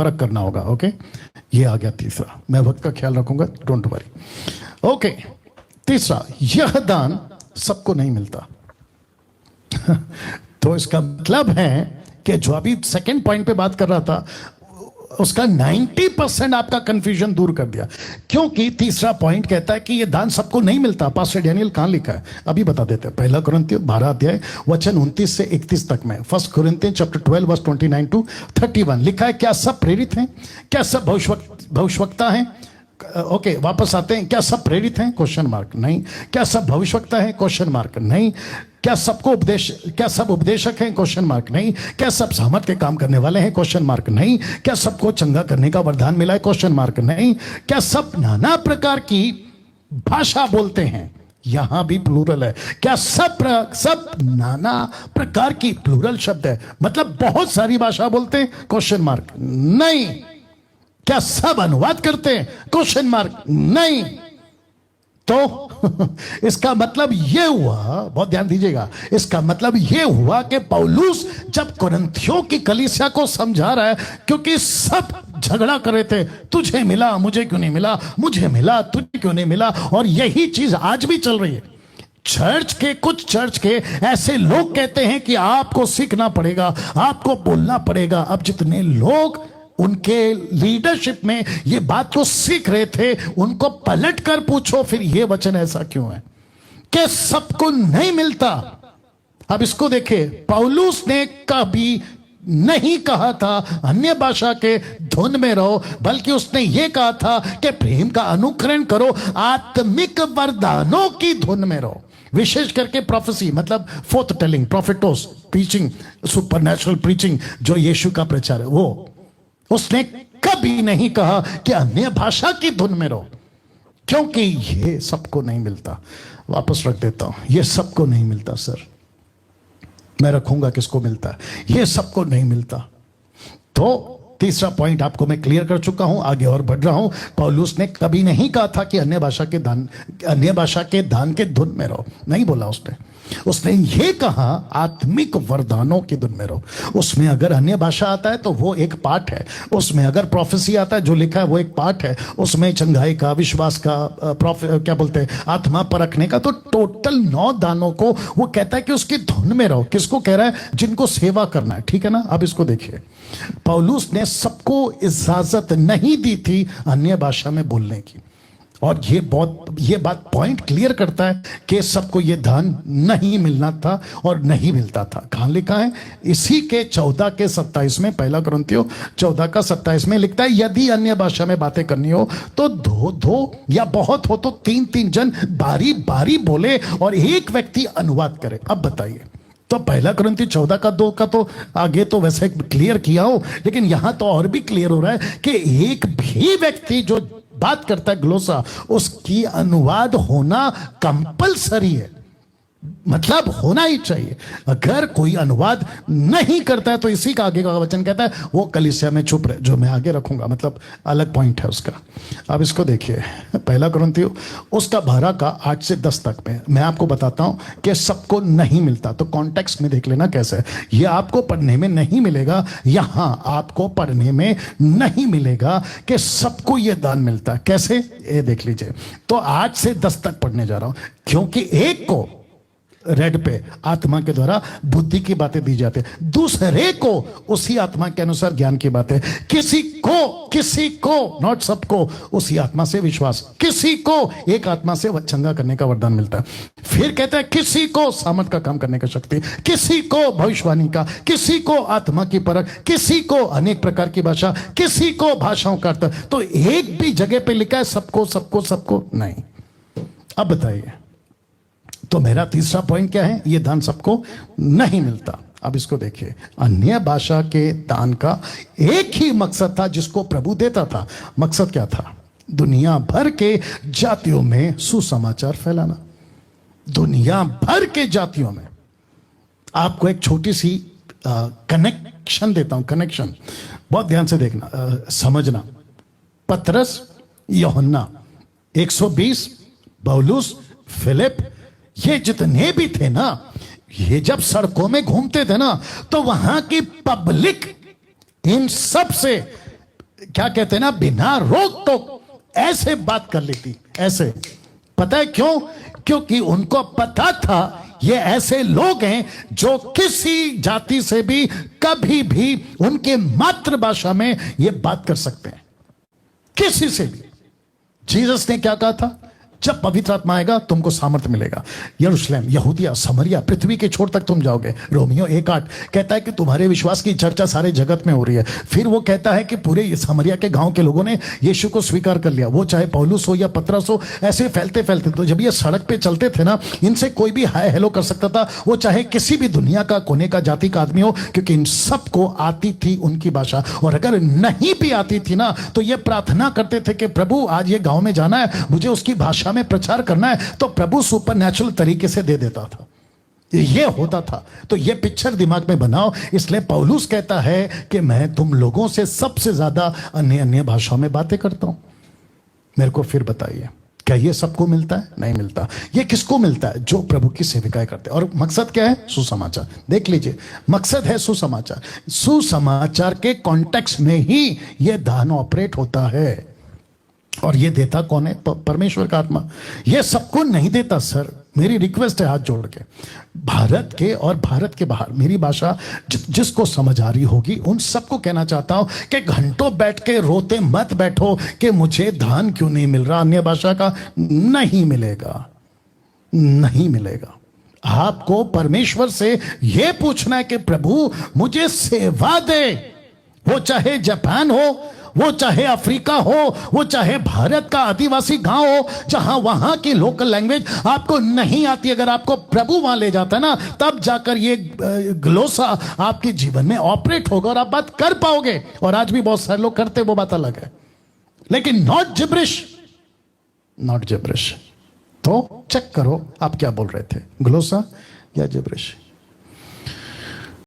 फर्क करना होगा। ओके, ये आ गया तीसरा। मैं वक्त का ख्याल रखूंगा, डोंट वरी। ओके, तीसरा, यह दान सबको नहीं मिलता। तो इसका मतलब है कि जो अभी सेकंड पॉइंट पे बात कर रहा था उसका 90% आपका कंफ्यूजन दूर कर दिया, क्योंकि तीसरा पॉइंट कहता है कि यह दान सबको नहीं मिलता। पास्टर डैनियल कहां लिखा है अभी बता देते हैं। पहला कुरिन्थियों 12 अध्याय वचन 29 से 31 तक में, फर्स्ट कुरिन्थियों चैप्टर 12 वर्स 29 टू 31 लिखा है, क्या सब प्रेरित हैं? क्या सब भविष्यवक्ता हैं? ओके, वापस आते हैं। क्या सब प्रेरित हैं? Question mark. नहीं। क्या सब भविष्यवक्ता हैं? Question mark. नहीं। क्या सब उपदेशक हैं? Question mark. नहीं। क्या सब सामर्थ के काम करने वाले हैं? Question mark. नहीं। क्या सबको चंगा करने का वरदान मिला है? Question mark. नहीं। क्या सब नाना प्रकार की भाषा बोलते हैं? यहां भी प्लूरल है। क्या सब नाना प्रकार की, प्लूरल शब्द है, मतलब बहुत सारी भाषा बोलते हैं? Question mark. नहीं। क्या सब अनुवाद करते हैं? Question mark. नहीं। तो इसका मतलब यह हुआ, बहुत ध्यान दीजिएगा, इसका मतलब यह हुआ कि पौलुस जब कुरिन्थियों की कलीसिया को समझा रहा है, क्योंकि सब झगड़ा कर रहे थे, तुझे मिला मुझे क्यों नहीं मिला, मुझे मिला तुझे क्यों नहीं मिला, और यही चीज आज भी चल रही है। कुछ चर्च के ऐसे लोग कहते हैं कि आपको सीखना पड़ेगा, आपको बोलना पड़ेगा। अब जितने लोग उनके लीडरशिप में ये बात को सीख रहे थे, उनको पलट कर पूछो फिर ये वचन ऐसा क्यों है कि सबको नहीं मिलता। अब इसको देखिए, पौलुस ने कभी नहीं कहा था अन्य भाषा के धुन में रहो, बल्कि उसने यह कहा था कि प्रेम का अनुकरण करो, आत्मिक वरदानों की धुन में रहो। विशेष करके प्रोफेसी, मतलब फोर्थ टेलिंग, प्रोफेटोस, प्रीचिंग, सुपरनैचुरल प्रीचिंग, जो यीशु का प्रचार है, वो उसने कभी नहीं कहा कि अन्य भाषा की धुन में रहो, क्योंकि ये सबको नहीं मिलता। वापस रख देता हूं, ये सबको नहीं मिलता सर, मैं रखूंगा किसको मिलता है, ये सबको नहीं मिलता। तो तीसरा पॉइंट आपको मैं क्लियर कर चुका हूं, आगे और बढ़ रहा हूं। पौलुस ने कभी नहीं कहा था कि अन्य भाषा के दान के धुन में रहो, नहीं बोला उसने ये कहा आत्मिक वरदानों की धुन में रहो। उसमें अगर अन्य भाषा आता है तो वो एक पार्ट है, उसमें अगर प्रोफेसी आता है जो लिखा है वो एक पार्ट है, उसमें चंगाई का, विश्वास का, क्या बोलते हैं, आत्मा परखने का, तो टोटल 9 दानों को वो कहता है कि उसकी धुन में रहो। किसको कह रहा है? जिनको सेवा करना है, ठीक है ना। अब इसको देखिए, पौलुस ने सबको इजाजत नहीं दी थी अन्य भाषा में बोलने की, और ये बात पॉइंट क्लियर करता है कि सबको ये दान नहीं मिलना था और नहीं मिलता था। कहां लिखा है? इसी के 14 के 27 में, पहला कुरिन्थियों 14 का 27 में लिखता है, यदि अन्य भाषा में बातें करनी हो तो दो या बहुत हो तो 3 जन बारी बारी बोले और एक व्यक्ति अनुवाद करे। अब बताइए, तो पहला कुरिन्थियों 14 का 2 का तो आगे तो वैसे क्लियर किया हो, लेकिन यहां तो और भी क्लियर हो रहा है कि एक भी व्यक्ति जो बात करता है ग्लोसा, उसकी अनुवाद होना कंपलसरी है, मतलब होना ही चाहिए। अगर कोई अनुवाद नहीं करता है तो इसी का आगे का वचन कहता है वो कलीसिया में चुप रहे, जो मैं आगे रखूंगा, मतलब अलग पॉइंट है उसका। अब इसको देखिए, पहला कुरिन्थियों उसका 12 का 8 से 10 तक में मैं आपको बताता हूं कि सबको नहीं मिलता। तो कॉन्टेक्स्ट में देख लेना कैसे है। ये आपको पढ़ने में नहीं मिलेगा, यहां आपको पढ़ने में नहीं मिलेगा कि सबको यह दान मिलता है। कैसे, ये देख लीजिए। तो 8 से 10 तक पढ़ने जा रहा हूं, क्योंकि एक को रेड पे आत्मा के द्वारा बुद्धि की बातें दी जाती है, दूसरे को उसी आत्मा के अनुसार ज्ञान की बातें, किसी को नॉट सबको उसी आत्मा से विश्वास, किसी को एक आत्मा से चंगा करने का वरदान मिलता है। फिर कहता है किसी को सामर्थ का काम करने का शक्ति, किसी को भविष्यवाणी का, किसी को आत्मा की परख, किसी को अनेक प्रकार की भाषा, किसी को भाषाओं का अर्थ। तो एक भी जगह पे लिखा है सबको नहीं। अब बताइए, तो मेरा तीसरा पॉइंट क्या है? ये दान सबको नहीं मिलता। अब इसको देखिए, अन्य भाषा के दान का एक ही मकसद था जिसको प्रभु देता था। मकसद क्या था? दुनिया भर के जातियों में सुसमाचार फैलाना। दुनिया भर के जातियों में। आपको एक छोटी सी कनेक्शन देता हूं, कनेक्शन बहुत ध्यान से देखना, समझना। पतरस, यूहन्ना, 120, पौलुस, फिलिप, ये जितने भी थे ना, ये जब सड़कों में घूमते थे ना, तो वहां की पब्लिक इन सब से क्या कहते हैं ना, बिना रोक टोक ऐसे बात कर लेती, ऐसे। पता है क्यों? क्योंकि उनको पता था ये ऐसे लोग हैं जो किसी जाति से भी कभी भी उनके मातृभाषा में ये बात कर सकते हैं, किसी से भी। जीसस ने क्या कहा था? जब पवित्र आत्मा आएगा तुमको सामर्थ्य मिलेगा। यरूशलेम, यहूदिया, समरिया, पृथ्वी के छोर तक तुम जाओगे। रोमियो 1:8 कहता है कि तुम्हारे विश्वास की चर्चा सारे जगत में हो रही है। फिर वो कहता है कि पूरे समरिया के गांव के लोगों ने यीशु को स्वीकार कर लिया। वो चाहे पौलुस हो या पतरस हो, ऐसे फैलते फैलते, तो जब ये सड़क पे चलते थे ना, इनसे कोई भी हाय हेलो कर सकता था, वो चाहे किसी भी दुनिया का कोने का जाति का आदमी हो, क्योंकि इन सबको आती थी उनकी भाषा। और अगर नहीं भी आती थी ना, तो ये प्रार्थना करते थे कि प्रभु आज ये गांव में जाना है, मुझे उसकी भाषा में प्रचार करना है, तो प्रभु सुपरनैचुरल तरीके से दे देता था। ये होता था। तो ये पिक्चर दिमाग में बनाओ। इसलिए पौलुस कहता है कि मैं तुम लोगों से सबसे ज्यादा अन्य अन्य भाषाओं में बातें करता हूं। मेरे को फिर बताइए, क्या ये सबको मिलता है? नहीं मिलता। ये किसको मिलता है? जो प्रभु की सेविकाएं करते हैं। और मकसद क्या है? सुसमाचार। देख लीजिए, मकसद है सुसमाचार। सुसमाचार के कॉन्टेक्स्ट में ही यह दान ऑपरेट होता है। और ये देता कौन है? परमेश्वर का आत्मा। ये सबको नहीं देता सर। मेरी रिक्वेस्ट है हाथ जोड़ के, भारत के और भारत के बाहर, मेरी भाषा जिसको समझ आ रही होगी उन सबको कहना चाहता हूं कि घंटों बैठ के रोते मत बैठो कि मुझे दान क्यों नहीं मिल रहा अन्य भाषा का। नहीं मिलेगा, नहीं मिलेगा। आपको परमेश्वर से यह पूछना है कि प्रभु मुझे सेवा दे। वो चाहे जापान हो, वो चाहे अफ्रीका हो, वो चाहे भारत का आदिवासी गांव हो, जहां वहां की लोकल लैंग्वेज आपको नहीं आती, अगर आपको प्रभु वहां ले जाता है ना, तब जाकर ये ग्लोसा आपके जीवन में ऑपरेट होगा और आप बात कर पाओगे। और आज भी बहुत सारे लोग करते, वो बात अलग है, लेकिन नॉट जिब्रिश, नॉट जिब्रिश। तो चेक करो आप क्या बोल रहे थे, ग्लोसा या जिब्रिश।